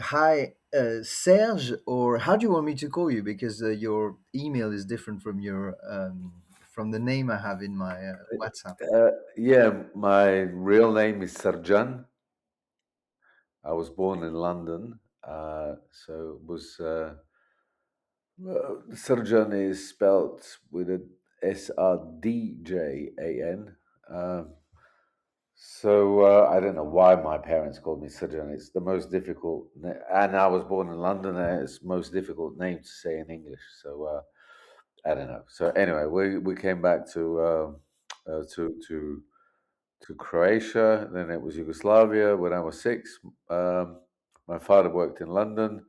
Hi, Serge, or how do you want me to call you? Because your email is different from your from the name I have in my WhatsApp. Yeah, my real name is Srdjan. I was born in London, so it was Srdjan is spelled with a Srdjan. Um, I don't know why my parents called me Srdjan. It's the most difficult, and I was born in London, and it's most difficult name to say in English. I don't know. So anyway, we came back uh, to to to Croatia. Then it was Yugoslavia when I was six. My father worked in London,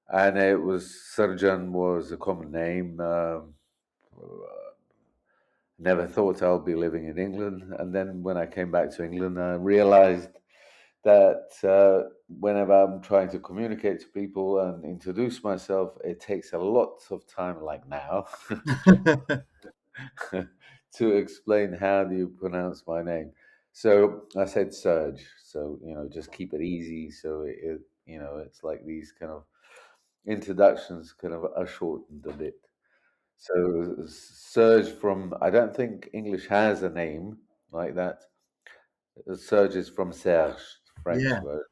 and it was Srdjan was a common name. Never thought I'll be living in England, and then when I came back to England, I realized that whenever I'm trying to communicate to people and introduce myself, it takes a lot of time, like now, to explain how do you pronounce my name. So I said Serge. So just keep it easy. It's like these kind of introductions kind of are shortened a bit. So Serge from I don't think English has a name like that. Serge is from Serge, French Yeah, word.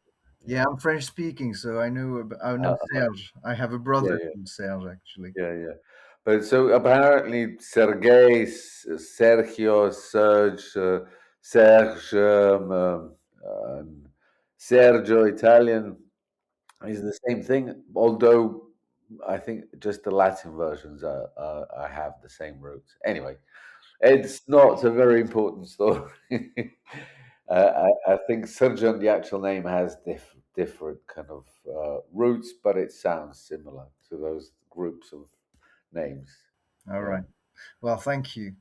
yeah, Yeah. I'm French speaking, so I know Uh, Serge. I have a yeah, brother yeah, named Serge, actually. yeah. But so apparently Sergei, Sergio, Serge, Serge, and Sergio Italian is the same thing. Although I think just the Latin versions are have the same roots. Anyway, it's not a very important story. I think Srdjan, the actual name, has different kind of roots, but it sounds similar to those groups of names. All Yeah. right. Well, thank you.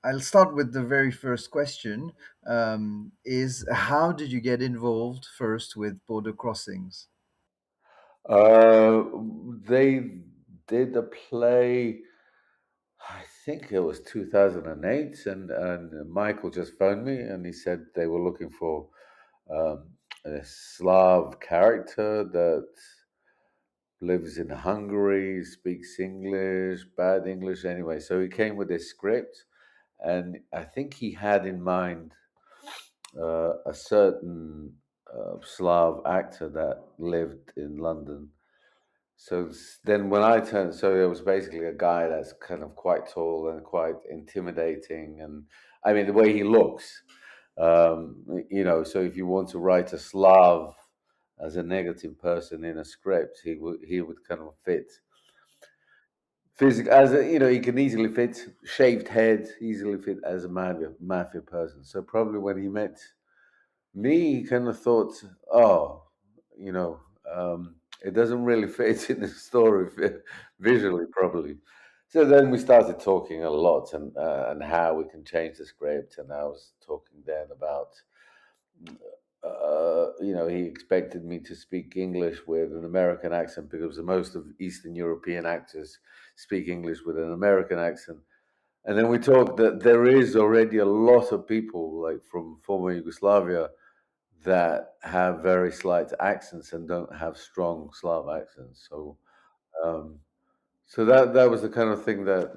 I'll start with the very first question. Is how did you get involved first with border crossings? Uh, they did a play, I think it was 2008, and Michael just phoned me and he said they were looking for um, a Slav character that lives in Hungary, speaks English, bad English anyway. So he came with this script, and I think he had in mind a certain Slav actor that lived in London. Then when I turned, so there was basically a guy that's kind of quite tall and quite intimidating, and I mean the way he looks, So if you want to write a Slav as a negative person in a script, he would kind of fit physical as a, he can easily fit shaved head, easily fit as a mafia person. So probably when he met me, he kind of thought, oh, you know, it doesn't really fit in the story visually, probably. So then we started talking a lot and how we can change the script. And I was talking then about, he expected me to speak English with an American accent because the most of Eastern European actors speak English with an American accent. And then we talked that there is already a lot of people like from former Yugoslavia that have very slight accents and don't have strong Slav accents. Um, so that was the kind of thing that,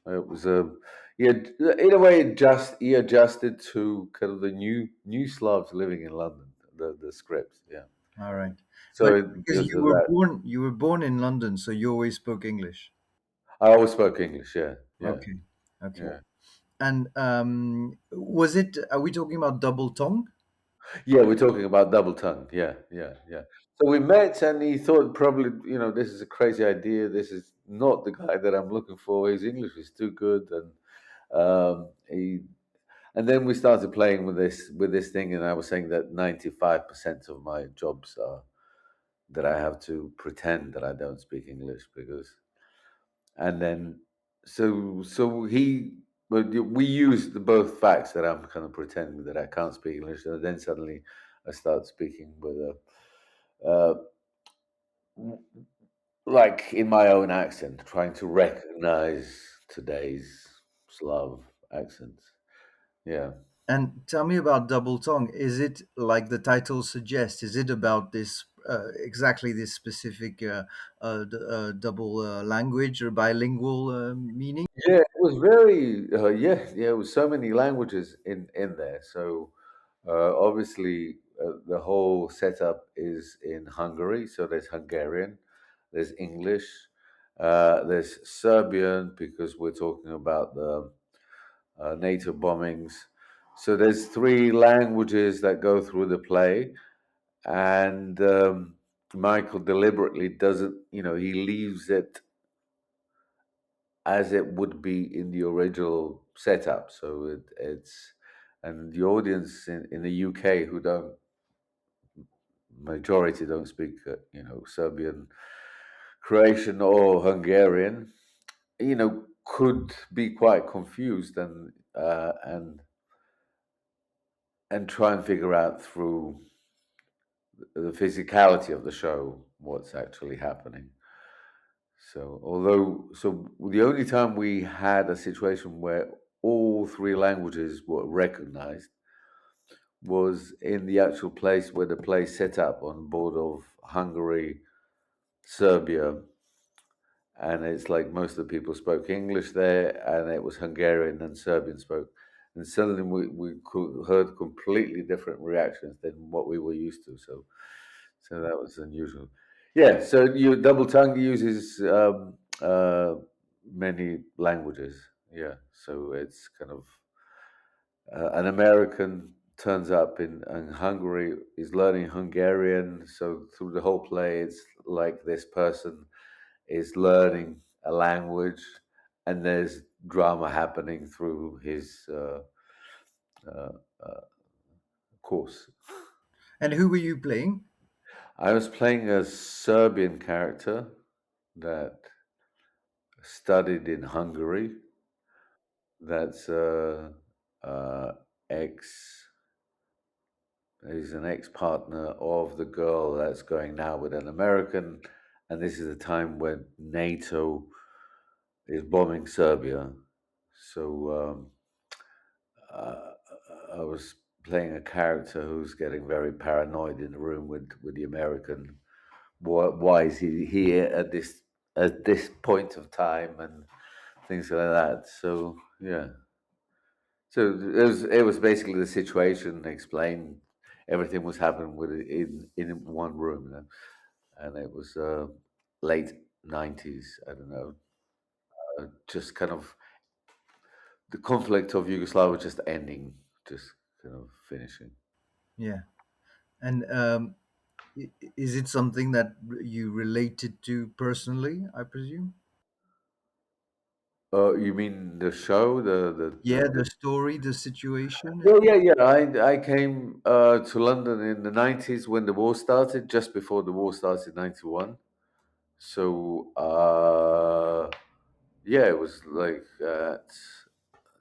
it was a, yeah, in a way, he adjusted to kind of the new Slavs living in London, the script, yeah. All right, So but because because of that, you were born in London, so you always spoke English. I always spoke English, yeah, yeah, Okay, okay. yeah. And was it? Are we talking about double tongue? Yeah, we're talking about double tongue. Yeah, yeah, yeah. So we met, and he thought probably, this is a crazy idea. This is not the guy that I'm looking for. His English is too good, and then we started playing with this thing, and I was saying that 95% of my jobs are that I have to pretend that I don't speak English and then so he but we used the both facts that I'm kind of pretending that I can't speak English, and then suddenly I start speaking with a w- like in my own accent, trying to recognize today's Slav accents. Yeah. And tell me about Double Tongue. Is it like the title suggests? Is it about this exactly this specific double language or bilingual meaning? Yeah, it was very yeah. It was so many languages in there. So obviously the whole setup is in Hungary. So there's Hungarian, there's English, there's Serbian because we're talking about the NATO bombings. So there's three languages that go through the play, and Michael deliberately doesn't. He leaves it as it would be in the original setup. So it's and the audience in the UK who don't majority don't speak Serbian, Croatian or Hungarian, could be quite confused and try and figure out through the physicality of the show what's actually happening. So the only time we had a situation where all three languages were recognized was in the actual place where the play set up on board of Hungary, Serbia, and it's like most of the people spoke English there, and it was Hungarian and Serbian spoke, and suddenly we heard completely different reactions than what we were used to. So that was unusual. Yeah. So you double tongue uses many languages. Yeah. So it's kind of an American turns up in Hungary, is learning Hungarian. So through the whole play, it's like this person is learning a language, and there's drama happening through his uh, course. And who were you playing? I was playing a Serbian character that studied in Hungary. That's uh, ex. He's an ex-partner of the girl that's going now with an American, and this is a time when NATO is bombing Serbia. So uh, I was playing a character who's getting very paranoid in the room with the American. Why is he here at this point of time and things like that? So yeah, so it was basically the situation explained. Everything was happening with it in one room, and it was late 90s. I don't know, just kind of the conflict of Yugoslavia just ending, just kind of finishing. Yeah. And is it something that you related to personally, I presume? You mean the show? Yeah, the story, the situation. Yeah, yeah, yeah. I came to London in the 90s when the war started, just before the war started, 91. So yeah, it was like at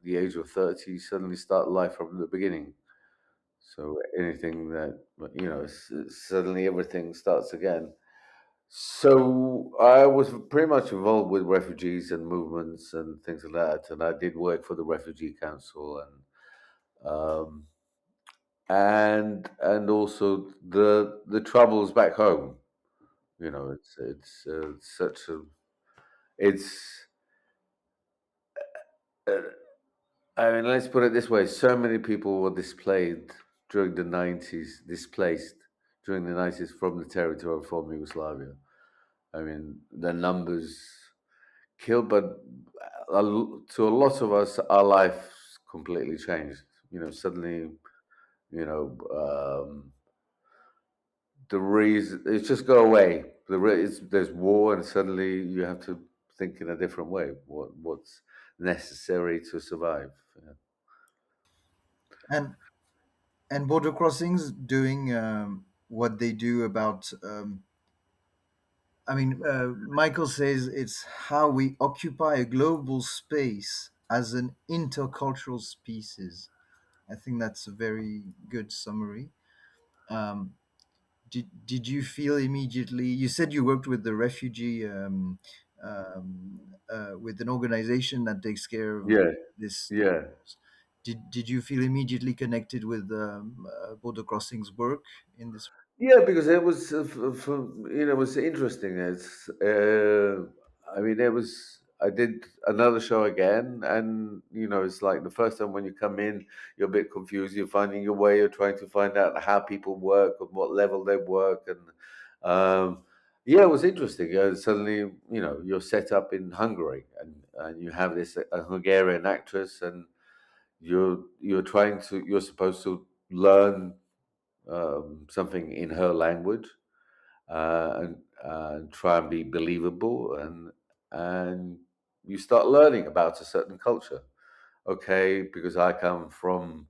the age of 30, suddenly start life from the beginning. So anything that suddenly everything starts again. So I was pretty much involved with refugees and movements and things like that, and I did work for the Refugee Council um, and also the troubles back home. It's such a it's. Uh, I mean, let's put it this way: so many people were during the '90s, displaced during the '90s from the territory of former Yugoslavia. I mean, the numbers killed, but to a lot of us, our life completely changed. Suddenly, you know, the reason it's just go away. There's war, and suddenly you have to think in a different way. What's necessary to survive? Yeah. and and border crossings doing what they do about Michael says it's how we occupy a global space as an intercultural species. I think that's a very good summary. um, did you feel immediately? You said you worked with the refugee with an organization that takes care of Yeah, this. yeah. Did you feel immediately connected with border crossings work in this? Yeah, because it was, it was interesting. I mean, it was. I did another show again, and it's like the first time when you come in, you're a bit confused. You're finding your way. You're trying to find out how people work and what level they work, and yeah, it was interesting. Suddenly, you're set up in Hungary, and you have this a Hungarian actress, and you're supposed to learn something in her language, and try and be believable, and you start learning about a certain culture. Okay, because I come from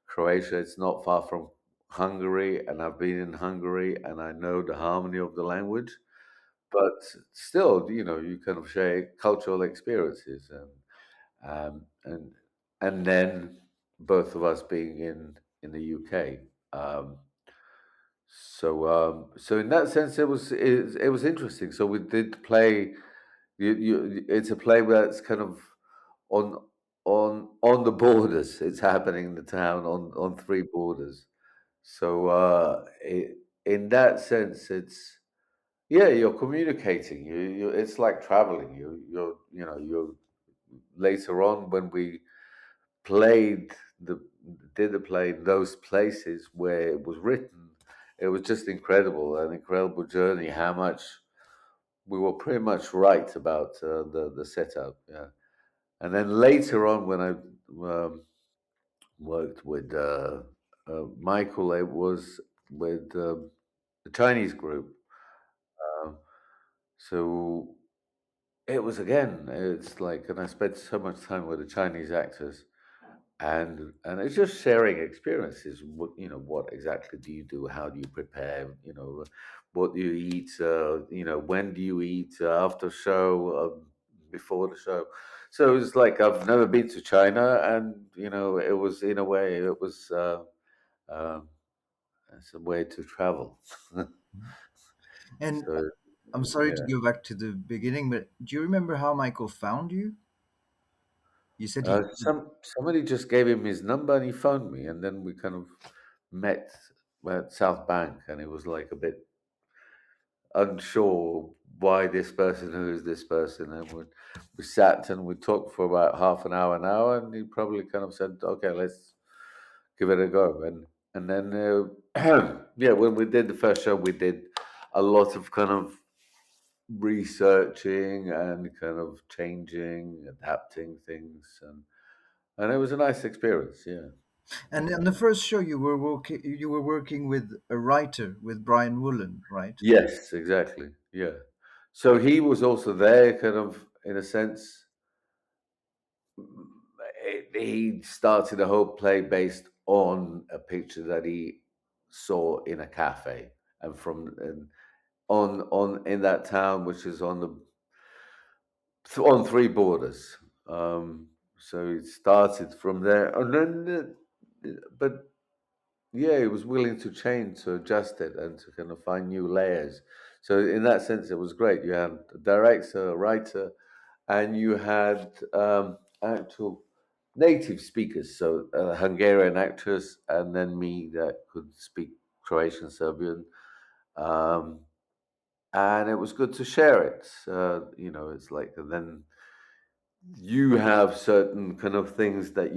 Croatia, it's not far from Hungary, and I've been in Hungary, and I know the harmony of the language. But still, you kind of share cultural experiences, and then both of us being in the UK. Um, so in that sense, it was interesting. So we did play. It's a play that's kind of on on the borders. It's happening in the town on three borders. So in that sense, it's yeah, you're communicating. It's like traveling. You're later on when we played the did the play in those places where it was written, it was just incredible, an incredible journey. How much we were pretty much right about the setup, yeah. And then later on, when I worked with Michael, it was with the Chinese group. Um, so it was again, it's like, and I spent so much time with the Chinese actors, and it's just sharing experiences. What exactly do you do? How do you prepare? What do you eat? When do you eat after show, before the show? So it's like I've never been to China, and it was in a way it was uh, it's a way to travel. And So I'm sorry to yeah. go back to the beginning, but do you remember how Michael found you? You said he. Somebody just gave him his number and he phoned me, and then we kind of met at South Bank, and it was like a bit unsure why this person, who is this person, and we sat and we talked for about half an hour, and he probably kind of said, "Okay, let's give it a go," and then yeah, when we did the first show, we did a lot of kind of researching and kind of changing, adapting things, and it was a nice experience. Yeah. And on the first show, you were working with a writer, with Brian Woolen, right? Yes, exactly. Yeah. So he was also there, kind of, in a sense. He started a whole play based on a picture that he saw in a cafe, and on in that town, which is on three borders. So it started from there, and then, but yeah, he was willing to change, to adjust it, and to kind of find new layers. So in that sense, it was great. You had a director, a writer, and you had actual native speakers. So a Hungarian actress, and then me that could speak Croatian, Serbian, um, and it was good to share it. It's like, and then you have certain kind of things that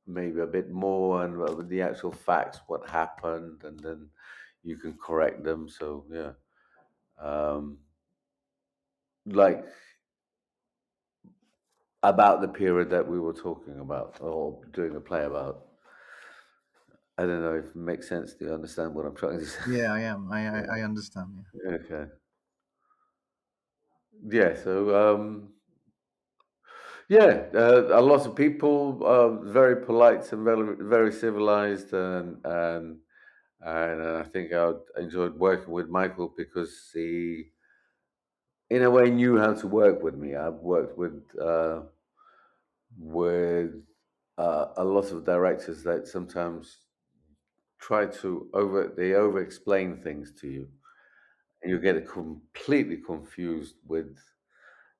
maybe a bit more, and the actual facts, what happened, and then you can correct them. So yeah, um, like about the period that we were talking about or doing a play about. I don't know if it makes sense. Do you understand what I'm trying to say? Yeah, I am. I understand. Yeah. Okay. Yeah. So yeah, a lot of people are very polite and very civilized, and I think I enjoyed working with Michael because he, in a way, knew how to work with me. I've worked with a lot of directors that sometimes try to over explain things to you, and you get completely confused with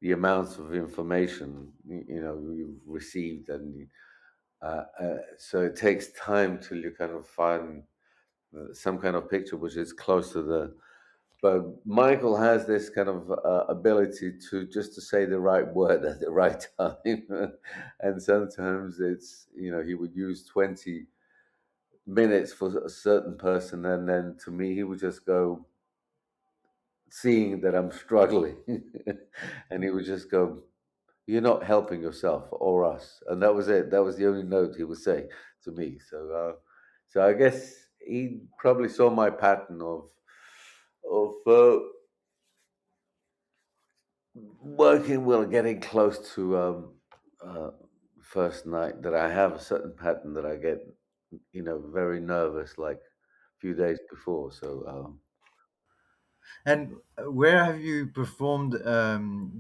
the amounts of information you've received, and So it takes time till you kind of find some kind of picture which is close to the. But Michael has this kind of ability to just to say the right word at the right time, and sometimes it's he would use 20 minutes for a certain person, and then to me he would just go, seeing that I'm struggling, and he would just go, "You're not helping yourself or us," and that was it. That was the only note he would say to me. So I guess he probably saw my pattern of working well, getting close to uh, first night. That I have a certain pattern that I get, very nervous like a few days before. So. And where have you performed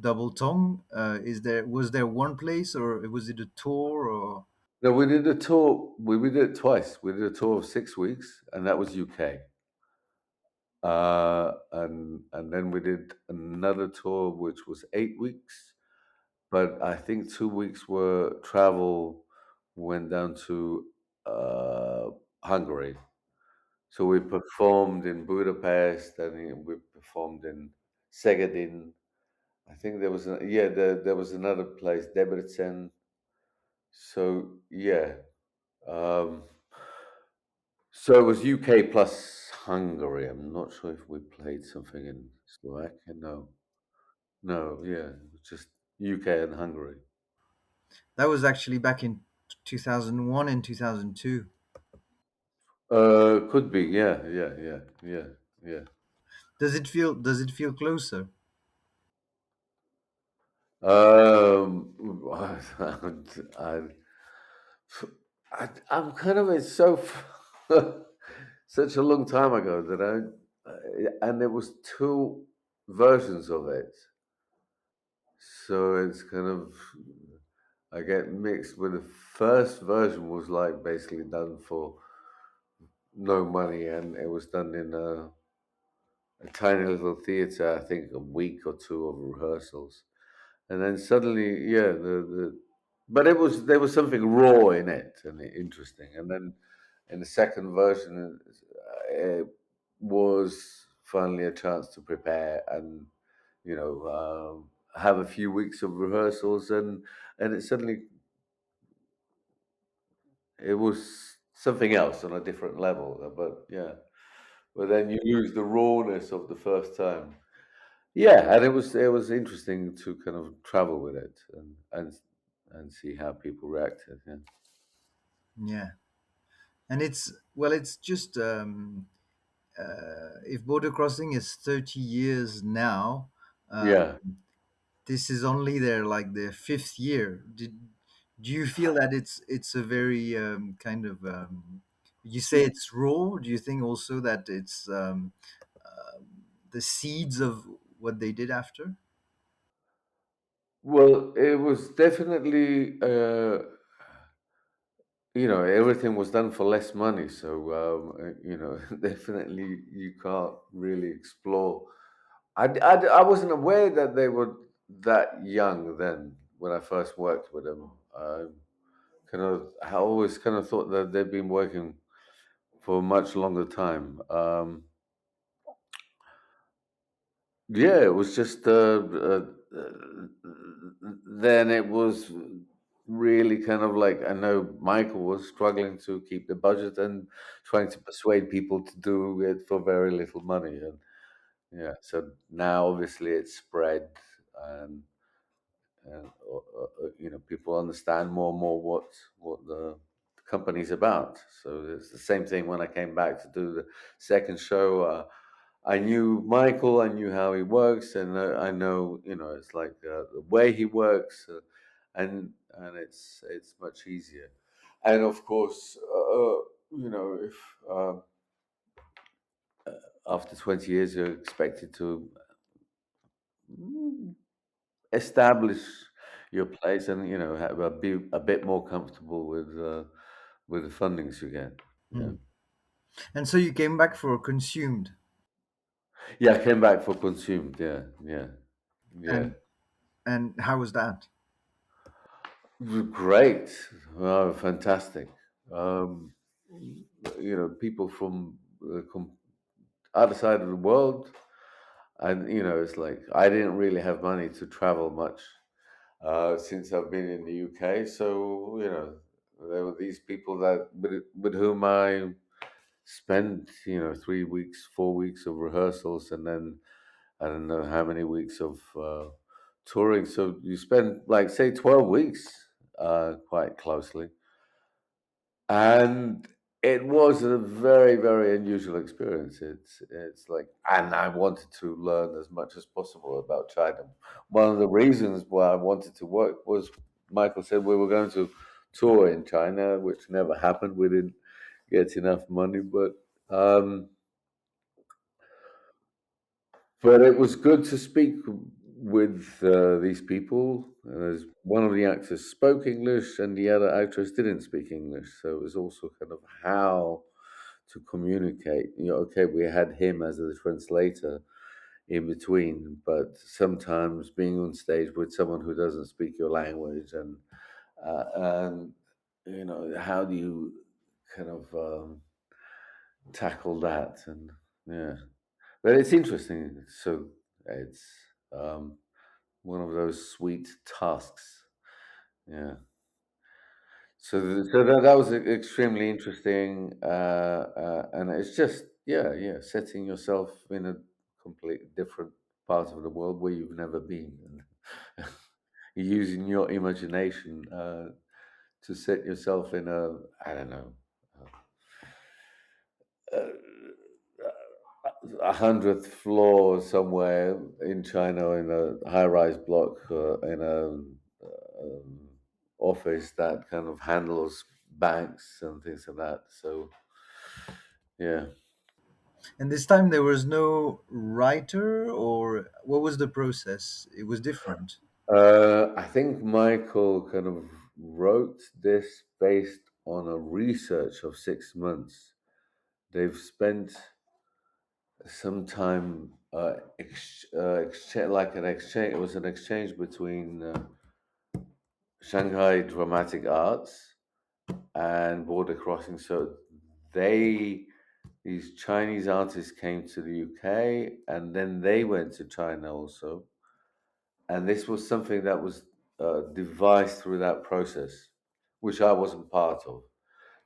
double tongue? Was there one place, or was it a tour, or? No, we did a tour. We did it twice. We did a tour of 6 weeks, and that was UK. And then we did another tour, which was 8 weeks. But I think 2 weeks were travel. Went down to uh, Hungary. So we performed in Budapest, and we performed in Szegedin. I think there was another place, Debrecen. So yeah. Um, So it was UK plus Hungary. I'm not sure if we played something in Slovakia. No, no, yeah, it was just UK and Hungary. That was actually back in 2001 and 2002. Could be. Yeah, yeah, yeah, yeah, yeah. Does it feel closer? I, I'm kind of it's so such a long time ago that and there was two versions of it, so it's kind of I get mixed with the first version was like basically done for no money, and it was done in a tiny little theater. I think a week or two of rehearsals, and then suddenly, yeah, but there was something raw in it and interesting, and then in the second version, it was finally a chance to prepare and have a few weeks of rehearsals, and it suddenly it was something else on a different level. But yeah, but then you lose the rawness of the first time. Yeah, and it was interesting to kind of travel with it and see how people reacted. Yeah, Yeah, and it's just if border crossing is 30 years now, uh, yeah. this is only their fifth year. Do you feel that it's a very kind of you say it's raw? Do you think also that it's the seeds of what they did after? Well, it was definitely everything was done for less money, so definitely you can't really explore. I wasn't aware that they were that young then when I first worked with them. I always kind of thought that they'd been working for a much longer time. Yeah, it was just then it was really kind of like I know Michael was struggling to keep the budget and trying to persuade people to do it for very little money, and yeah, so now obviously it's spread, and people understand more and more what the company's about. So it's the same thing when I came back to do the second show. I knew Michael, I knew how he works, and I know it's like the way he works, and it's much easier. And of course, if after 20 years you're expected to establish your place and be a bit more comfortable with the fundings you get. Yeah, Hmm. And so you came back for Consumed, yeah. I came back for consumed. Yeah, yeah, yeah. and how was that? Great, oh, fantastic. Um, People from other side of the world, and it's like I didn't really have money to travel much since I've been in the UK. So there were these people that with whom I spent 3 weeks, 4 weeks of rehearsals, and then I don't know how many weeks of touring. So you spend like say 12 weeks quite closely, and it was a very very unusual experience. It's like, and I wanted to learn as much as possible about China. One of the reasons why I wanted to work was Michael said we were going to tour in China, which never happened. We didn't get enough money, but it was good to speak with these people. As one of the actors spoke English, and the other actress didn't speak English, so it was also kind of how to communicate. Okay, we had him as a translator in between, but sometimes being on stage with someone who doesn't speak your language, and how do you kind of tackle that? And yeah, but it's interesting. So it's um, one of those sweet tasks. Yeah. So that was extremely interesting, and it's just yeah, setting yourself in a completely different part of the world where you've never been, and using your imagination to set yourself in a I don't know. Uh, 100th floor somewhere in China in a high-rise block in a office that kind of handles banks and things like that. So yeah, And this time there was no writer, or what was the process? It was different. I think Michael kind of wrote this based on a research of 6 months. They've spent some time like an exchange. It was an exchange between Shanghai Dramatic Arts and Border Crossing. So they, these Chinese artists came to the UK, and then they went to China also. And this was something that was devised through that process, which I wasn't part of.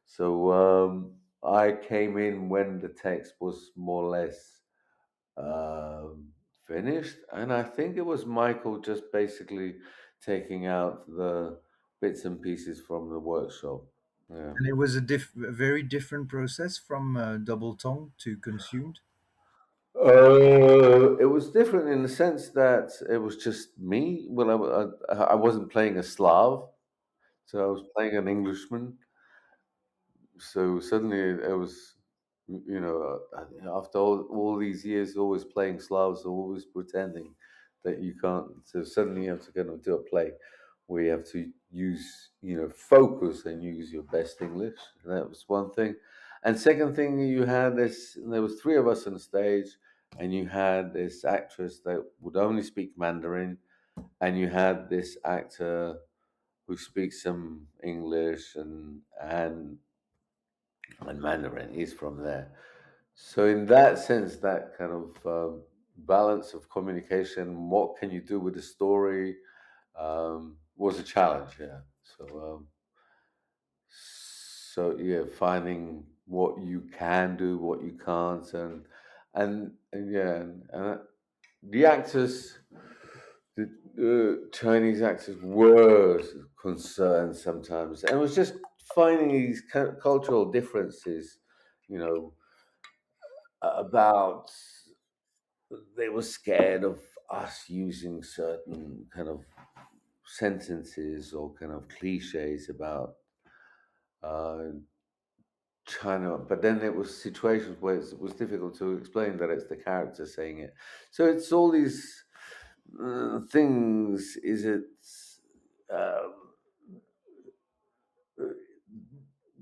So I came in when the text was more or less finished, and I think it was Michael just basically taking out the bits and pieces from the workshop. Yeah. And it was a very different process from double tongue to consumed. It was different in the sense that it was just me. Well, I wasn't playing a Slav, so I was playing an Englishman. So suddenly it was, after all these years, always playing Slavs, always pretending that you can't. So suddenly you have to kind of do a play where you have to use, focus and use your best English. And that was one thing. And second thing, you had this. There was three of us on stage, and you had this actress that would only speak Mandarin, and you had this actor who speaks some English and Mandarin is from there. So in that sense, that kind of balance of communication, what can you do with the story, was a challenge. Yeah. So finding what you can do, what you can't, and yeah, and the actors, the Chinese actors were concerned sometimes, and it was just finding these cultural differences, you know, about they were scared of us using certain kind of sentences or kind of cliches about uh, China, but then there was situations where it was difficult to explain that it's the character saying it. So it's all these things. Is it? Um,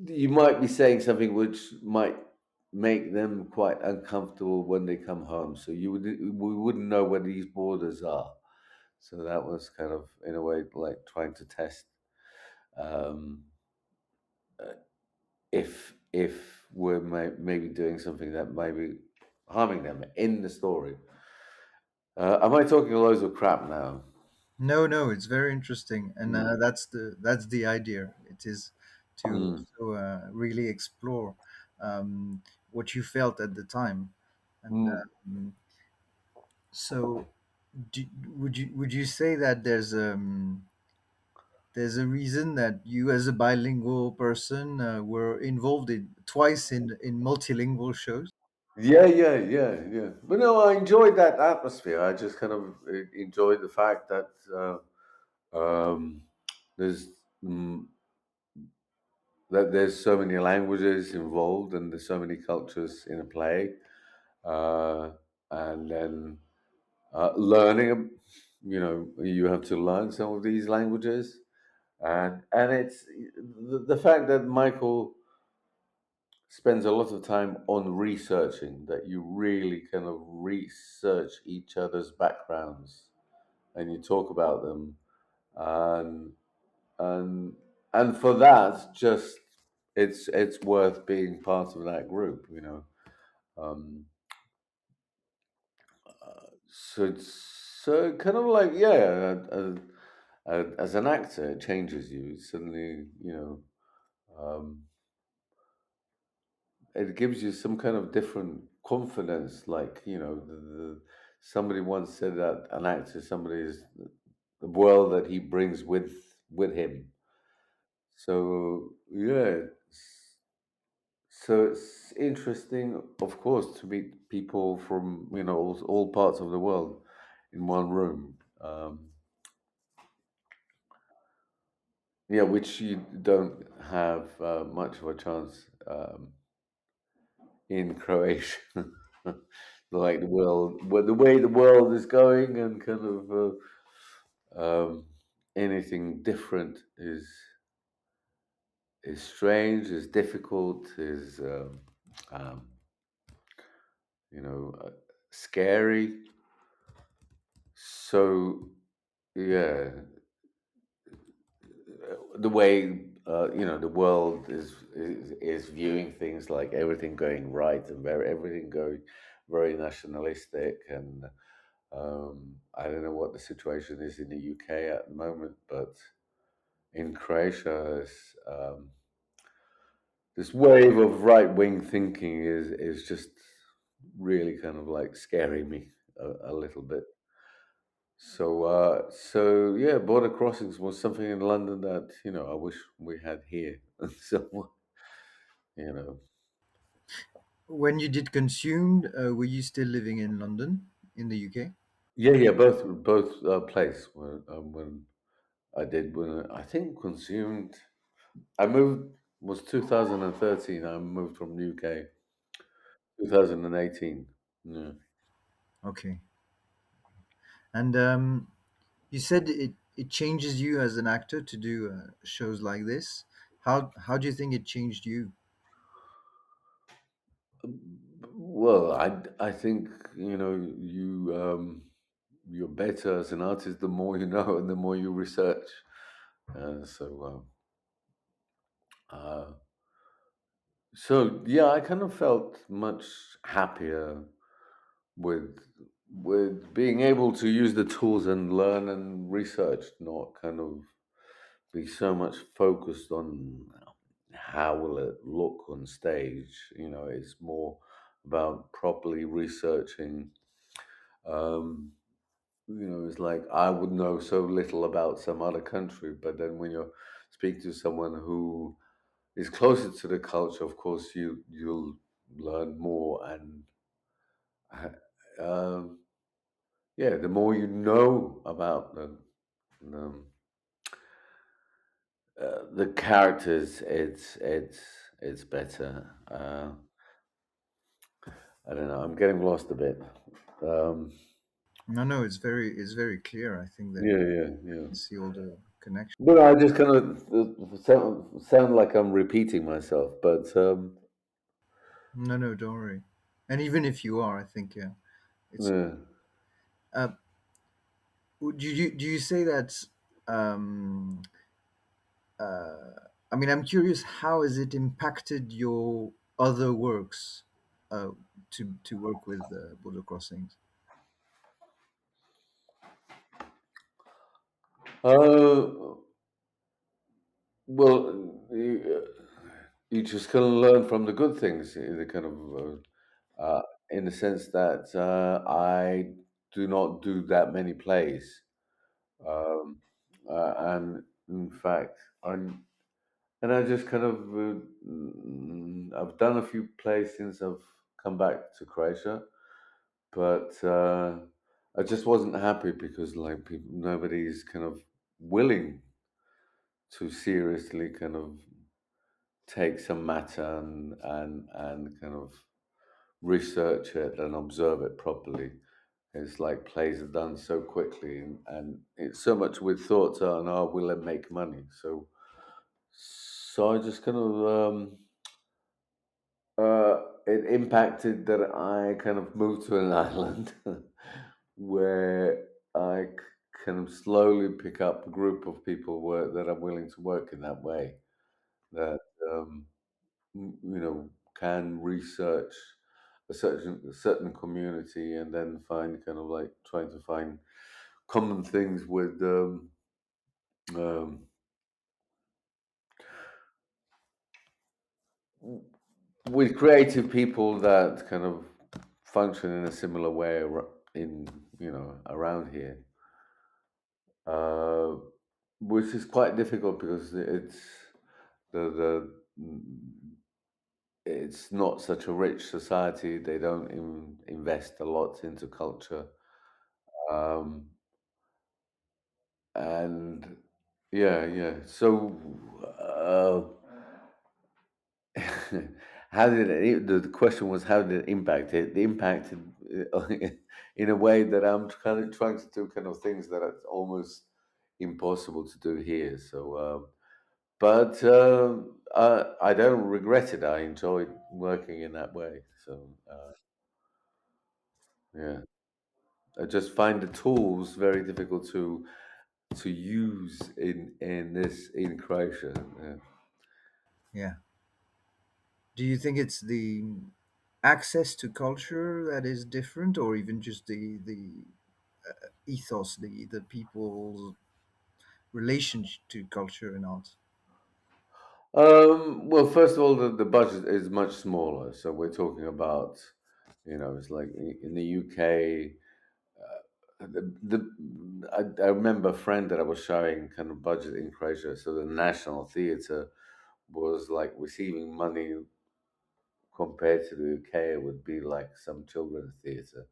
you might be saying something which might make them quite uncomfortable when they come home. So we wouldn't know where these borders are. So that was kind of in a way like trying to test. um, if we're maybe doing something that may be harming them in the story. Am I talking loads of crap now? No, no, it's very interesting, and Mm, that's the idea. It is to mm. also really explore what you felt at the time, and Mm. so do, would you say that there's a reason that you, as a bilingual person, were involved in twice in multilingual shows? Yeah, yeah, yeah, yeah. But no, I enjoyed that atmosphere. I just kind of enjoyed the fact that um, there's mm, there's so many languages involved and there's so many cultures in a play, uh, and then learning. You know, you have to learn some of these languages, and it's the fact that Michael spends a lot of time on researching, that you really kind of research each other's backgrounds and you talk about them, and and and for that, just it's worth being part of that group, you know. um so it's so kind of like, yeah, as an actor it changes you suddenly, you know. It gives you some kind of different confidence. Like, you know, somebody once said that an actor, somebody is the world that he brings with him. So yeah, so it's interesting, of course, to meet people from, you know, all parts of the world in one room. Yeah, which you don't have much of a chance in Croatia. Like the world, the way the world is going, and kind of anything different is strange, is difficult, is um, you know, scary. So yeah, the way you know, the world is viewing things, like everything going right and everything going very nationalistic, and I don't know what the situation is in the UK at the moment, but in Croatia, this wave of right wing thinking is just really kind of like scaring me a little bit. So yeah, border crossings was something in London that, you know, I wish we had here. So you know, When you did Consumed, were you still living in London, in the UK? yeah, yeah, both plays when I did, when I think consumed. I moved was 2013. I moved from UK 2018. Yeah. Okay. And you said it changes you as an actor to do shows like this. How do you think it changed you? Well, I think, you know, you're better as an artist the more you know and the more you research. Uh, so yeah, I kind of felt much happier with being able to use the tools and learn and research, not kind of be so much focused on how will it look on stage. You know, it's more about properly researching. Um, you know, it's like I would know so little about some other country, but then when you're speaking to someone who is closer to the culture, of course, you'll learn more, and um, yeah, the more you know about the characters, it's better. I don't know. I'm getting lost a bit. Um, No, no, it's very clear. I think that yeah, yeah, yeah. you see all the connections. But I just kind of sound like I'm repeating myself. But No, no, don't worry. And even if you are, I think it's. yeah. Do you say that um, I mean, I'm curious, how has it impacted your other works uh, to work with border crossings? Uh, well, you just kind of learn from the good things, in the kind of in the sense that I do not do that many plays, um, and in fact, I just kind of I've done a few plays since I've come back to Croatia, but I just wasn't happy because like people, nobody's kind of willing to seriously kind of take some matter and kind of research it and observe it properly. It's like plays are done so quickly, and it's so much with thoughts on, oh, will it make money? So I just kind of it impacted that I kind of moved to an island where I kind of slowly pick up a group of people that are willing to work in that way. That can research a certain community and then find kind of like trying to find common things um, with creative people that kind of function in a similar way in around here, uh, which is quite difficult because the it's not such a rich society. They don't invest a lot into culture. Um, and yeah, yeah. So, how did the question was how did it impact it? It impacted in a way that I'm kind of trying to do kind of things that are almost impossible to do here. So, but I don't regret it. I enjoyed working in that way. So, yeah. I just find the tools very difficult to use in Croatia. Yeah. Yeah. Do you think it's the access to culture that is different, or even just the ethos, the people's relationship to culture and art? Well, first of all, the budget is much smaller. So we're talking about, it's like in the UK. I remember a friend that I was showing kind of budget in Croatia. So the National Theatre was like receiving money compared to the UK. It would be like some children's theatre.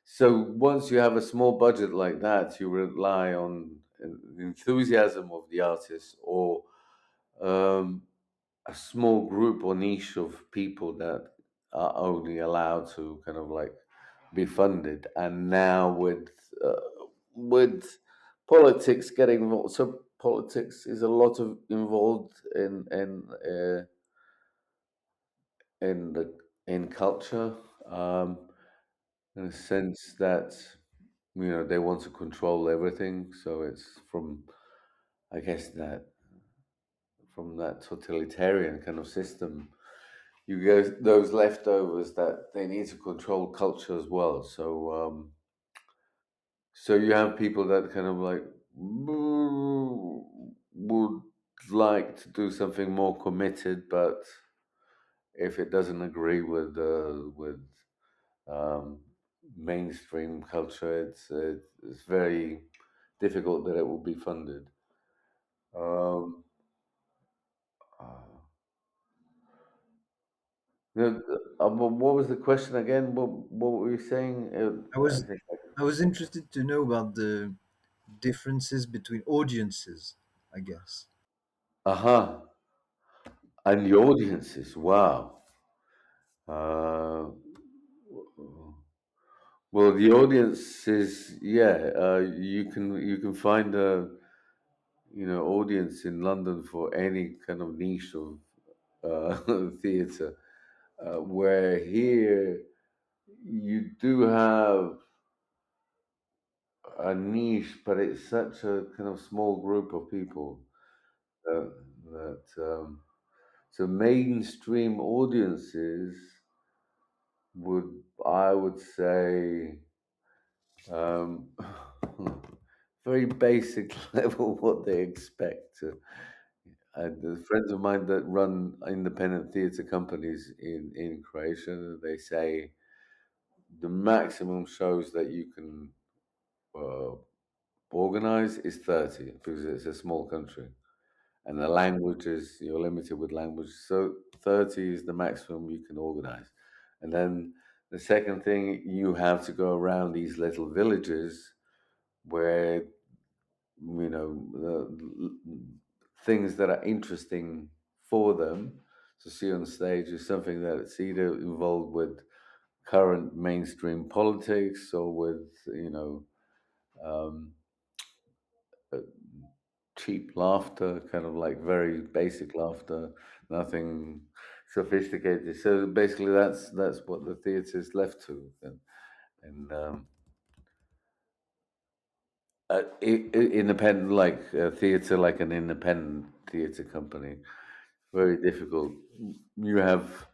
So once you have a small budget like that, you rely on the enthusiasm of the artist or um, a small group or niche of people that are only allowed to kind of like be funded. And now with politics getting involved, so politics is a lot of involved in the in culture, in a sense that they want to control everything. So it's from I guess that from that totalitarian kind of system you get those leftovers that they need to control culture as well. So you have people that kind of like would like to do something more committed, but if it doesn't agree with um, mainstream culture, it's very difficult that it will be funded. Um, uh, what was the question again? What were you saying? I I was think. I was interested to know about the differences between audiences, I guess. Aha. And the audiences, wow. Uh, well, the audiences, yeah, you can find a audience in London for any kind of niche of theatre. Where here you do have a niche, but it's such a kind of small group of people uh, that so mainstream audiences would, I would say, um, very basic level what they expect. There's friends of mine that run independent theatre companies in Croatia. They say the maximum shows that you can uh, organize is 30 because it's a small country. And the languages, you're limited with language. So 30 is the maximum you can organize. And then the second thing, you have to go around these little villages where, things that are interesting for them to see on stage is something that's either involved with current mainstream politics or with, um, uh, cheap laughter, kind of like very basic laughter, nothing sophisticated. So basically, that's what the theatre is left to, and independent, like theatre, like an independent theatre company, very difficult. You have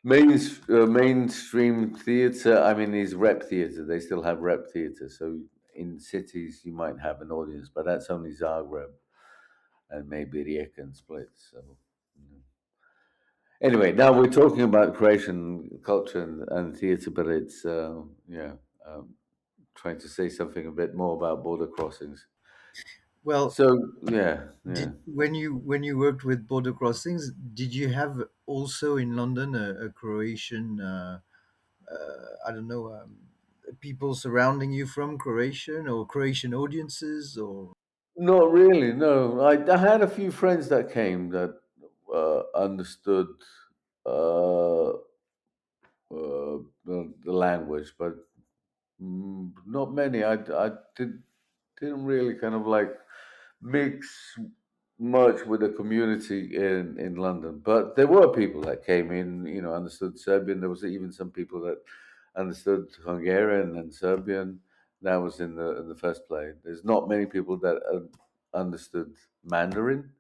mainstream theatre. I mean, these rep theatre. They still have rep theatre. So in cities, you might have an audience, but that's only Zagreb and maybe Rijeka and Split. So anyway, now we're talking about Croatian culture and theatre, but it's um, trying to say something a bit more about border crossings. Well, So yeah, yeah. did when you worked with border crossings, did you have also in London a Croatian? I don't know, people surrounding you from Croatian or Croatian audiences or. Not really. No, I had a few friends that came that understood uh, the language, but not many. Didn't really kind of like mix much with the community in London. But there were people that came in, understood Serbian. There was even some people that understood Hungarian and Serbian. That was in the first play. There's not many people that understood Mandarin.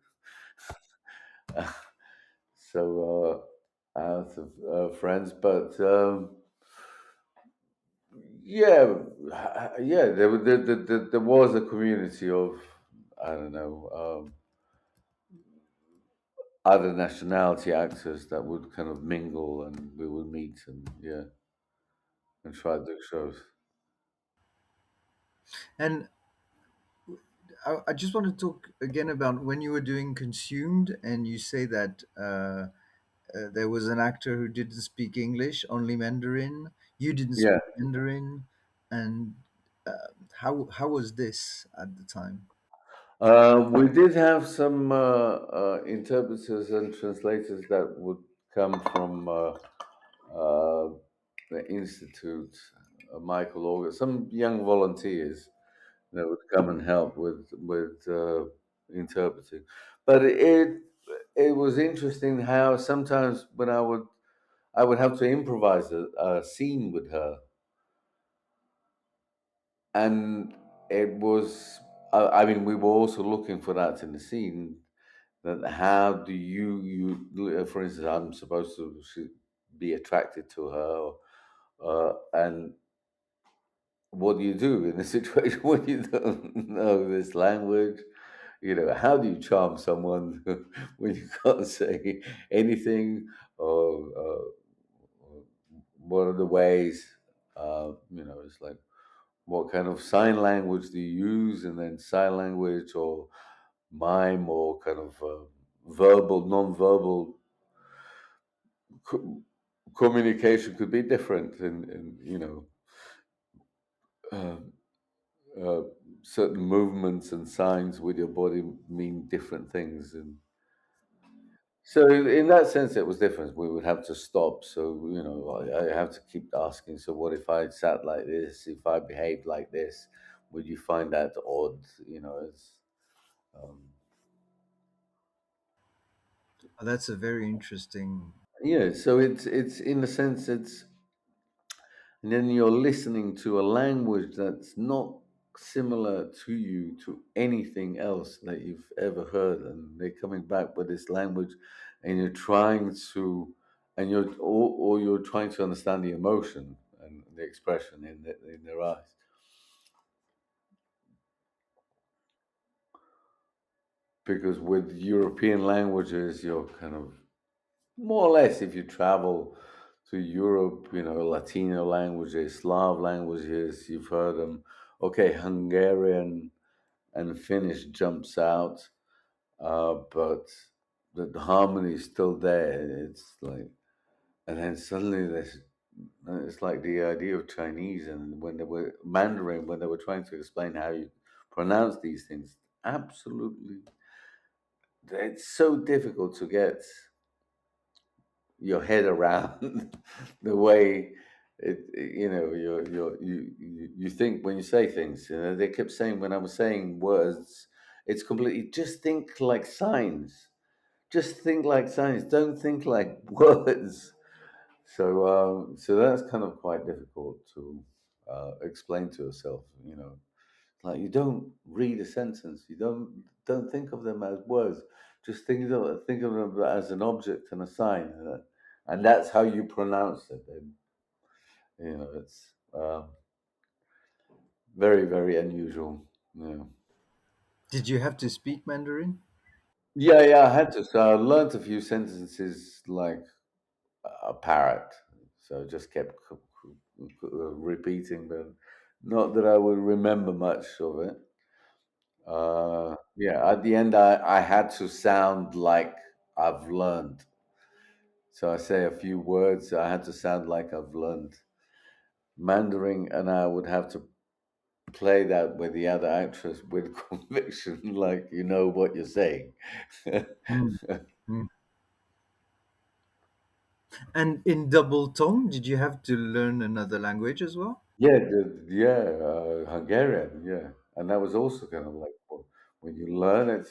So out of friends, but yeah, yeah, there was a community of, I don't know, other nationality actors that would kind of mingle, and we would meet and yeah, and try to do shows. And I just want to talk again about when you were doing Consumed, and you say that there was an actor who didn't speak English, only Mandarin. You didn't Yeah, speak Mandarin, and how was this at the time? we did have some interpreters and translators that would come from uh, the institute, Michael August, some young volunteers that would come and help with interpreting. But it was interesting how sometimes when I would have to improvise a scene with her, and it was. I mean, we were also looking for that in the scene. That how do for instance, I'm supposed to be attracted to her, and what do you do in a situation when you don't know this language? How do you charm someone when you can't say anything? Or what are the ways? It's like, what kind of sign language do you use? And then sign language or mime or kind of verbal, non-verbal co- communication could be different. And uh, uh, certain movements and signs with your body mean different things. And so, in that sense, it was different. We would have to stop. So, I have to keep asking. So, what if I sat like this? If I behaved like this, would you find that odd? Um, Oh, that's a very interesting. yeah. So it's in a sense, and then you're listening to a language that's not similar to you to anything else that you've ever heard, and they're coming back with this language, and you're trying to, and or you're trying to understand the emotion and the expression in their eyes. Because with European languages, you're kind of more or less, if you travel to Europe, Latino languages, Slav languages, you've heard them. Okay, Hungarian and Finnish jumps out, but the harmony is still there. It's like, and then suddenly there's, it's like the idea of Chinese, and when they were Mandarin, when they were trying to explain how you pronounce these things, absolutely, it's so difficult to get your head around the way you think when you say things. They kept saying when I was saying words, it's completely, just think like signs. Just think like signs. Don't think like words. So that's kind of quite difficult to explain to yourself. Like, you don't read a sentence. You don't think of them as words. Just think of them as an object and a sign, and that's how you pronounce it. And it's very, very unusual. Yeah. Did you have to speak Mandarin? Yeah, yeah, I had to. So I learned a few sentences like a parrot. So I just kept repeating them. Not that I would remember much of it. Yeah, at the end, I had to sound like I've learned. So I say a few words, I had to sound like I've learned Mandarin, and I would have to play that with the other actress with conviction, like you know what you're saying. Mm. Mm. And in double tone, did you have to learn another language as well? Yeah, Hungarian, yeah, and that was also kind of like, well, when you learn it,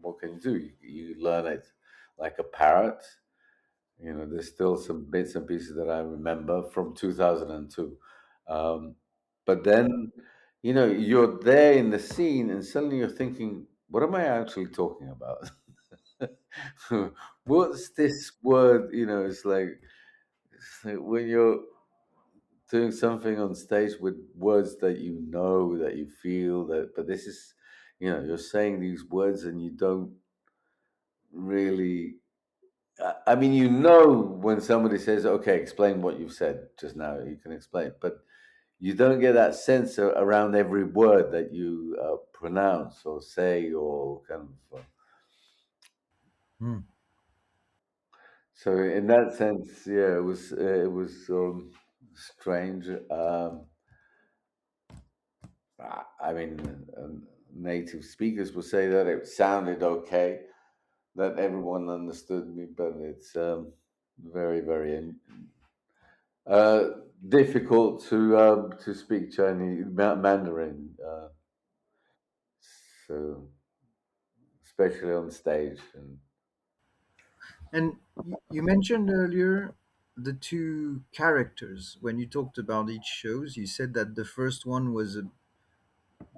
what can you do? You learn it like a parrot. There's still some bits and pieces that I remember from 2002, but then, you're there in the scene, and suddenly you're thinking, what am I actually talking about? What's this word? It's like when you're doing something on stage with words that you know, that you feel, but this is, you're saying these words and you don't really. I mean, when somebody says, "Okay, explain what you've said just now," you can explain, but you don't get that sense around every word that you pronounce or say or kind of. Mm. So in that sense, yeah, it was strange. I mean, native speakers will say that it sounded okay, that everyone understood me, but it's very, very uh, difficult to speak Chinese Mandarin. So especially on stage. And And you mentioned earlier the two characters. When you talked about each shows, you said that the first one was a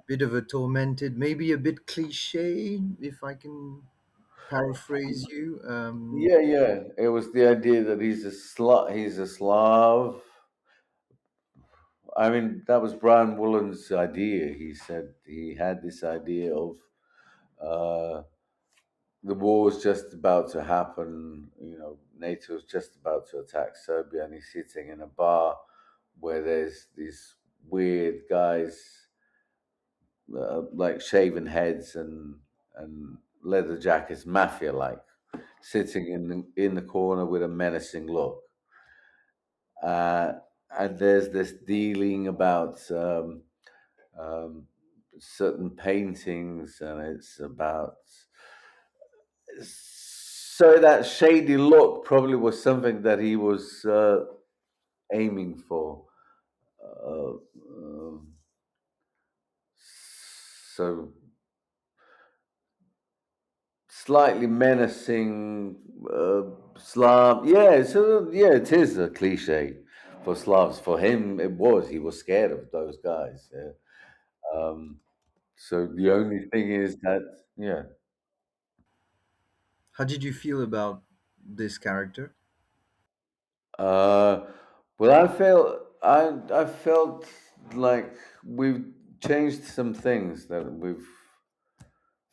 bit of a tormented, maybe a bit cliche, if I can paraphrase you. yeah, yeah, it was the idea that he's a Slav. I mean, that was Brian Woolen's idea. He said he had this idea of uh, the war was just about to happen. NATO was just about to attack Serbia, and he's sitting in a bar where there's these weird guys, like shaven heads and leather jackets, mafia like, sitting in the corner with a menacing look. Uh, and there's this dealing about um, certain paintings, and it's about. So that shady look probably was something that he was aiming for. Uh, um, so slightly menacing Slav. Yeah, so yeah, it is a cliche for Slavs. For him, it was. He was scared of those guys. Yeah. Um, so the only thing is that, yeah. How did you feel about this character? Uh, well, I felt like we've changed some things that we've.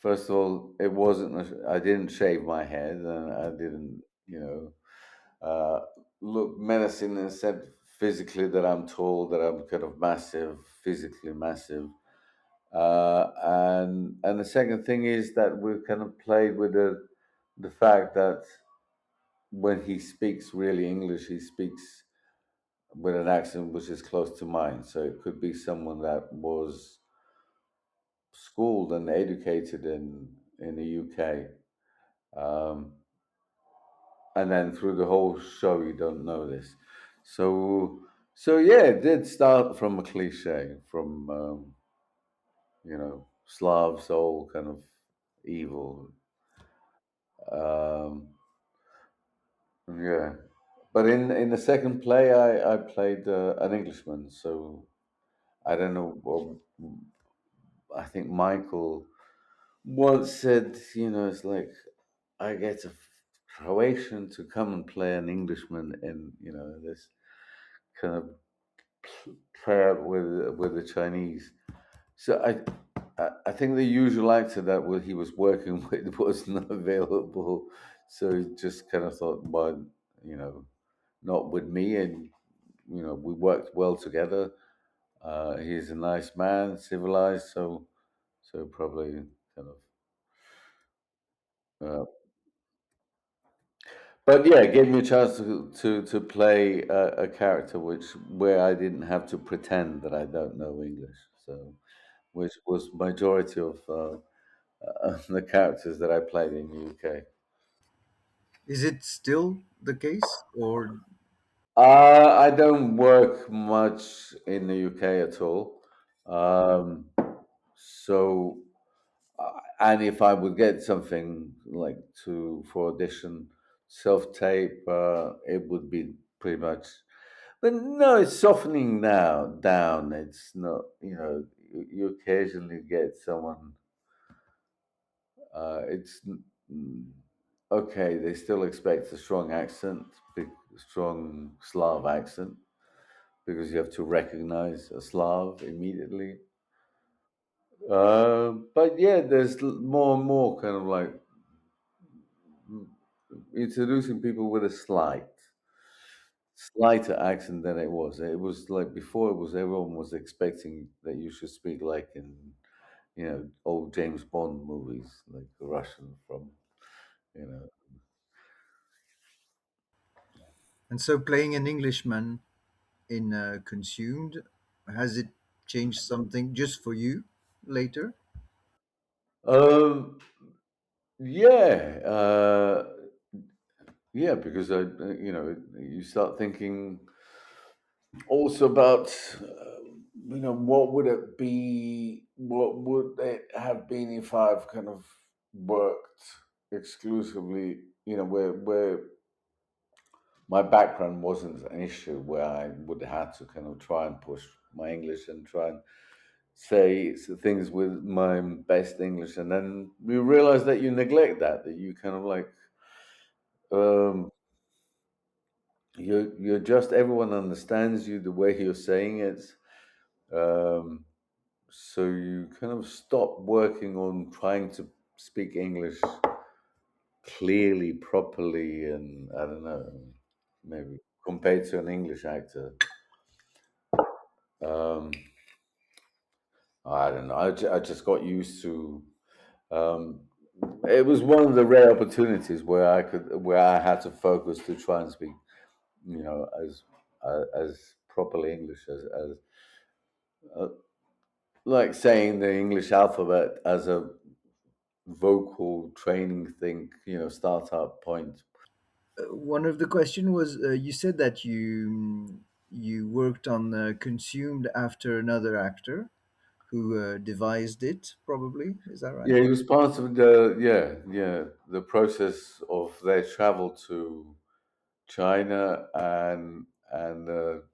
First of all, it wasn't. I didn't shave my head, and I didn't, look menacing and said physically that I'm tall, that I'm kind of massive, physically massive. And the second thing is that we've kind of played with the fact that when he speaks really English, he speaks with an accent which is close to mine. So it could be someone that was schooled and educated in the UK. Um, and then through the whole show, you don't know this. So yeah, it did start from a cliche, from Slavs all kind of evil. Um, yeah, but in the second play, I played an Englishman. So I don't know. Well, I think Michael once said, it's like I get a Croatian to come and play an Englishman in, this kind of play out with the Chinese. So I think the usual actor that he was working with wasn't available, so he just kind of thought, well, you know, not with me, and we worked well together. He's a nice man, civilized, so probably kind of. But yeah, it gave me a chance to play a character where I didn't have to pretend that I don't know English. So, which was majority of the characters that I played in the UK. Is it still the case, or I don't work much in the UK at all. Um, so, and if I would get something like to for audition, self tape, it would be pretty much. But no, it's softening now down. It's not, you occasionally get someone. It's okay. They still expect a strong accent, big, strong Slav accent, because you have to recognize a Slav immediately. But yeah, there's more and more kind of like introducing people with a slighter accent than it was. It was like before. It was everyone was expecting that you should speak like in old James Bond movies, like the Russian from you know. and so playing an Englishman in Consumed, has it changed something just for you later? Um, yeah, yeah, because you start thinking also about what would it be, what would it have been if I've kind of worked exclusively, where my background wasn't an issue, where I would have to kind of try and push my English and try and say things with my best English, and then you realize that you neglect that you kind of like um, you're just everyone understands you the way you're saying it, um, so you kind of stop working on trying to speak English clearly, properly, and I don't know, maybe compared to an English actor. Um, I don't know. I just got used to. Um, it was one of the rare opportunities where I had to focus to try and speak, as properly English as uh, like saying the English alphabet as a vocal training thing, startup point. One of the question was you said that you worked on Consumed after another actor who devised it. Probably, is that right? Yeah, he was part of the process of their travel to China and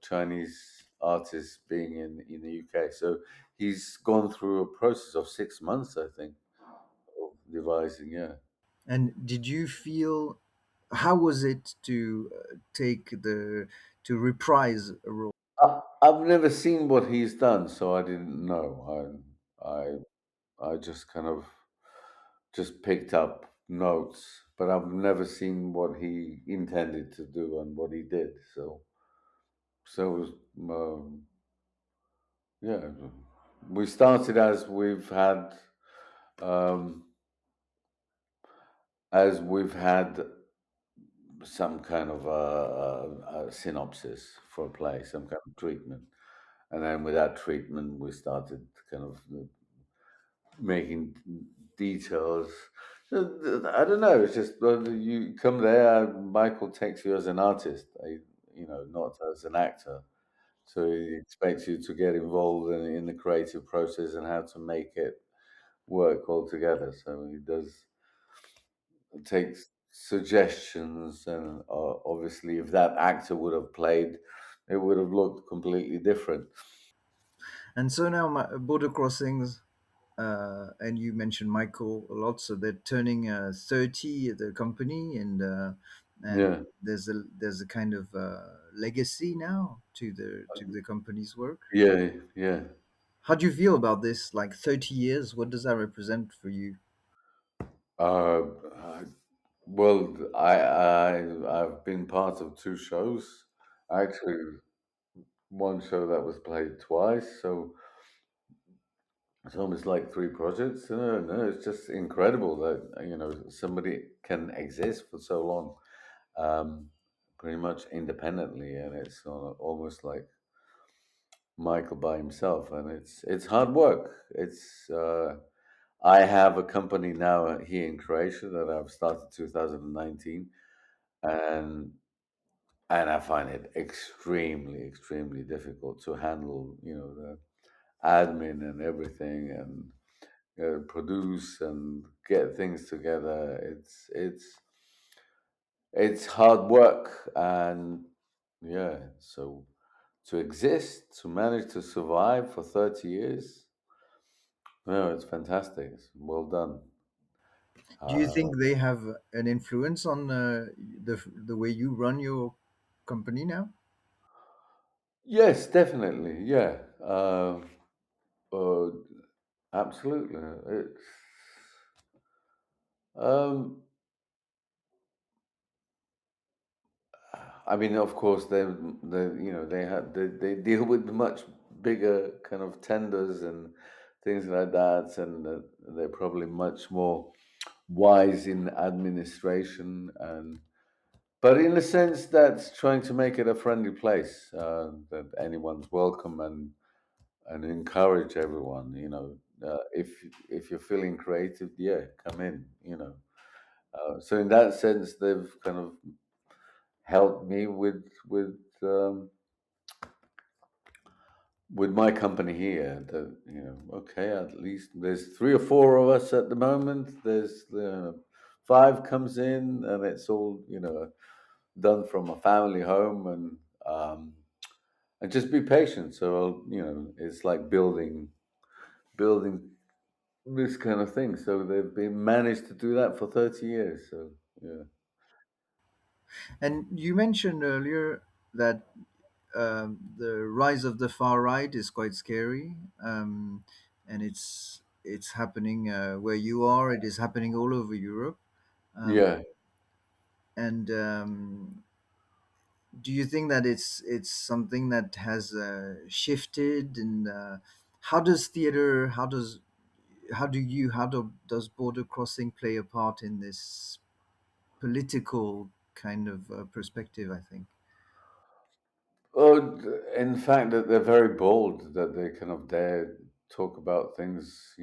Chinese artists being in the UK. So he's gone through a process of 6 months, I think, of devising. Yeah. And did you feel, how was it to take the to reprise a role? I've never seen what he's done, so I didn't know. I just kind of just picked up notes, but I've never seen what he intended to do and what he did. So it was, yeah, we started um, as we've had some kind of a synopsis for a play, some kind of treatment, and then with that treatment, we started kind of making details. I don't know. It's just you come there. Michael takes you as an artist, not as an actor. So he expects you to get involved in the creative process and how to make it work all together. So he does takes suggestions, and obviously, if that actor would have played, it would have looked completely different. And so now border crossings, and you mentioned Michael a lot. So they're turning 30, the company, and Yeah, there's a kind of legacy now to the company's work. yeah, yeah. How do you feel about this? Like 30 years, what does that represent for you? Uh, I- well, I've been part of two shows. Actually, one show that was played twice, so it's almost like three projects. No, it's just incredible that somebody can exist for so long, um, pretty much independently, and it's almost like Michael by himself, and it's hard work. I have a company now here in Croatia that I've started 2019, and I find it extremely, extremely difficult to handle, the admin and everything, and produce and get things together. It's hard work, and yeah, so to exist, to manage to survive for 30 years, no, it's fantastic. It's well done. Do you Uh, think they have an influence on the way you run your company now? yes, definitely, yeah, uh, absolutely. It's um, I mean, of course, they deal with much bigger kind of tenders and things like that, and they're probably much more wise in administration, and but in a sense that's trying to make it a friendly place, that anyone's welcome, and encourage everyone. If you're feeling creative, yeah, come in. So in that sense, they've kind of helped me with my company here. That okay, at least there's three or four of us at the moment. There's five comes in, and it's all done from a family home, and just be patient. So it's like building this kind of thing. So they've been managed to do that for 30 years. So yeah, And you mentioned earlier that the rise of the far right is quite scary, and it's happening where you are. It is happening all over Europe. yeah. And do you think that it's something that has shifted? And how does theater? How does border crossing play a part in this political kind of perspective? I think. Oh, in fact, that they're very bold that they kind of dare talk about things.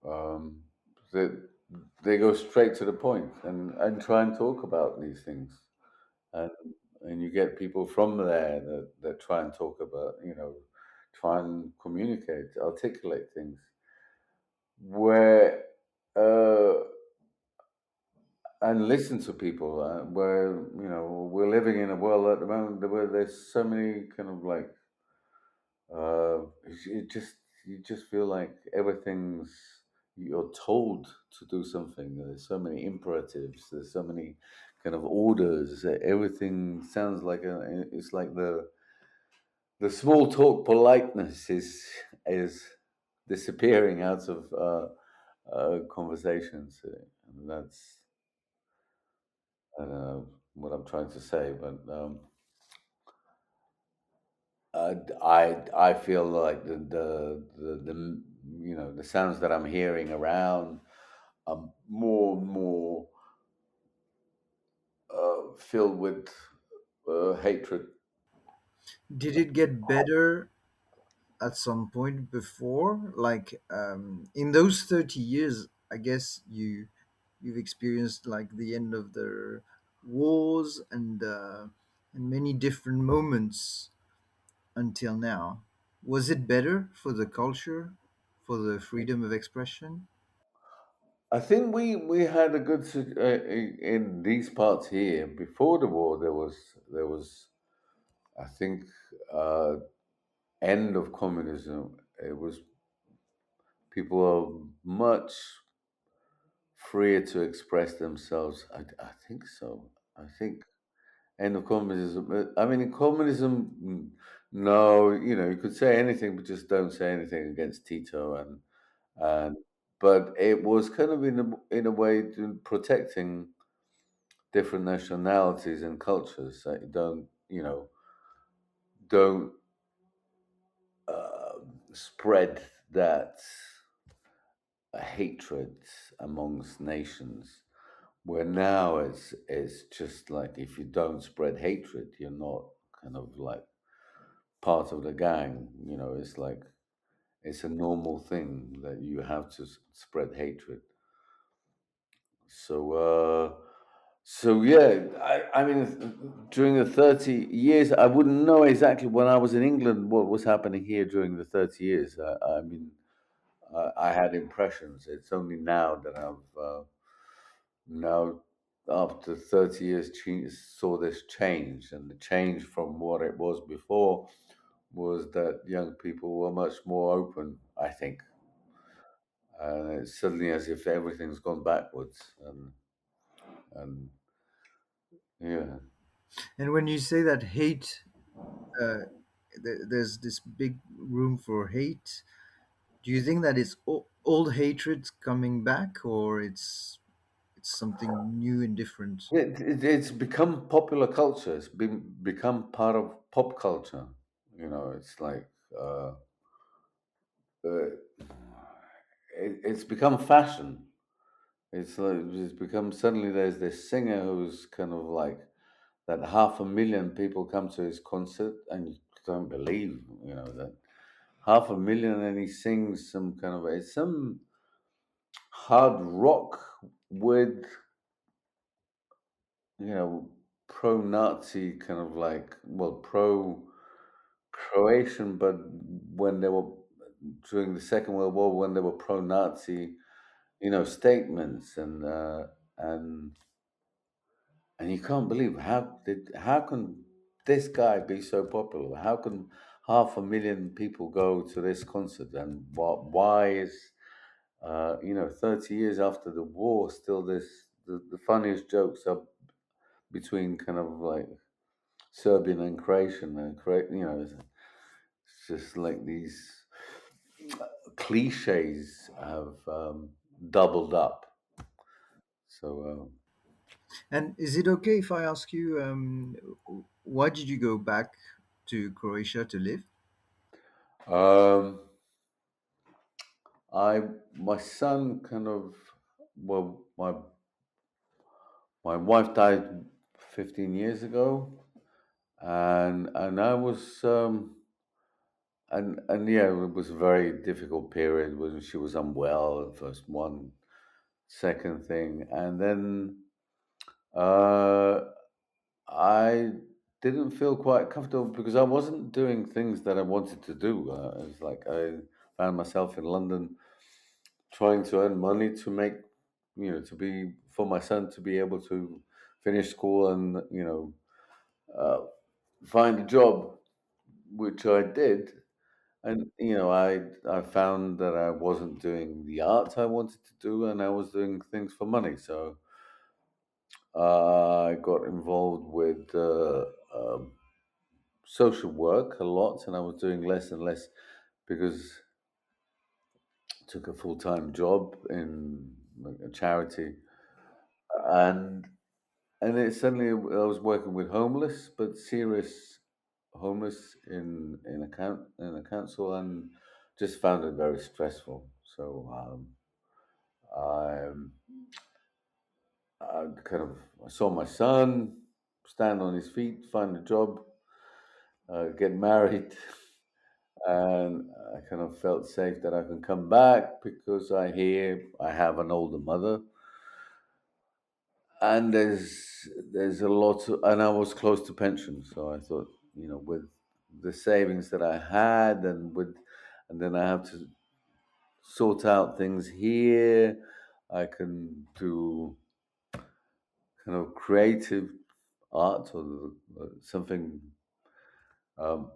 Um, that they go straight to the point and try and talk about these things, and you get people from there that try and talk about, try and communicate, articulate things where uh, and listen to people, where we're living in a world at the moment where there's so many kind of like it just you just feel like everything's you're told to do something. There's so many imperatives. There's so many kind of orders. Everything sounds like it's like the small talk politeness is disappearing out of conversations, and that's I don't know what I'm trying to say, but I feel like the the sounds that I'm hearing around are more and more filled with hatred. Did it get better at some point before? Like in those 30 years, I guess you've experienced like the end of the wars and many different moments until now. Was it better for the culture, for the freedom of expression? I think we had a good in these parts here before the war. There was I think uh, end of communism. It was people are much freer to express themselves. I think so. I think end of communism. I mean, in communism, no, you could say anything, but just don't say anything against Tito, and but it was kind of in a way protecting different nationalities and cultures. That you don't uh, spread that hatred amongst nations. Where now it's just like if you don't spread hatred, you're not kind of like part of the gang. It's like it's a normal thing that you have to spread hatred. So, yeah, I mean, during the 30 years, I wouldn't know exactly when I was in England what was happening here during the 30 years. I mean, I had impressions. It's only now that now after 30 years saw this change, and the change from what it was before was that young people were much more open, I think. And it's suddenly as if everything's gone backwards, and yeah. And when you say that hate, uh, there's this big room for hate. Do you think that it's old hatred coming back, or it's something new and different? It's become popular culture. It's become part of pop culture. It's like uh, it's become fashion. It's become suddenly there's this singer who's kind of like that 500,000 people come to his concert, and you don't believe that 500,000, and he sings some kind of it's some hard rock with you know pro-Nazi kind of like well pro-Croatian, but when they were during the Second World War when they were pro-Nazi, statements and and you can't believe how can this guy be so popular? How can 500,000 people go to this concert? And why is 30 years after the war, still the funniest jokes are between kind of like Serbian and Croatian and it's just like these cliches have doubled up. So And is it okay if I ask you, why did you go back to Croatia to live? I my son kind of well my wife died 15 years ago, and I was and yeah, it was a very difficult period when she was unwell. First one, second thing, and then uh, I didn't feel quite comfortable because I wasn't doing things that I wanted to do. It's like I found myself in London trying to earn money to make, to be for my son to be able to finish school and uh, find a job, which I did. And I found that I wasn't doing the art I wanted to do, and I was doing things for money. So I got involved with social work a lot, and I was doing less and less because I took a full time job in like, a charity, and it suddenly I was working with homeless, but serious homeless in a council, and just found it very stressful. So I, I saw my son stand on his feet, find a job, get married, and I kind of felt safe that I can come back because I have an older mother, and there's a lot and I was close to pension, so I thought, with the savings that I had, and then I have to sort out things here. I can do kind of creative art or something um,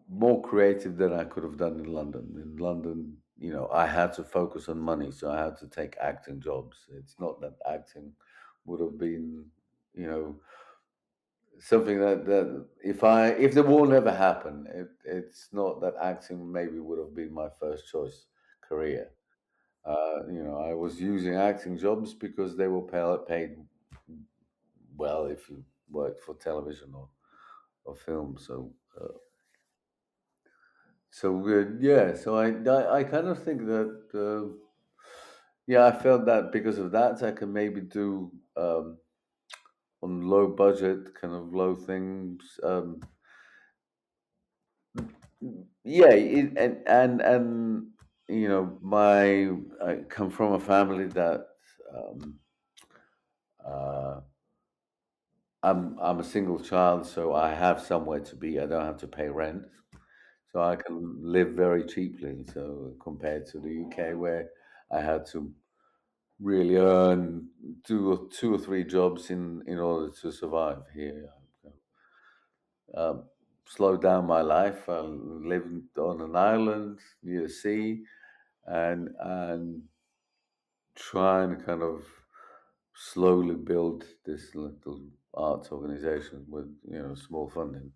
more creative than I could have done in London. In London, I had to focus on money, so I had to take acting jobs. It's not that acting would have been, you know, something that if the war never happened, it's not that acting maybe would have been my first choice career. I was using acting jobs because they were paid well if you worked for television or film. Yeah. So I kind of think that yeah, I felt that because of that I can maybe do on low budget kind of low things. Yeah, and my I come from a family that um, uh, I'm a single child, so I have somewhere to be. I don't have to pay rent, so I can live very cheaply. So compared to the UK, where I had to really earn two or three jobs in order to survive here. Um, Slowed down my life. I lived on an island near the sea, and trying to kind of slowly build this little arts organization with small funding.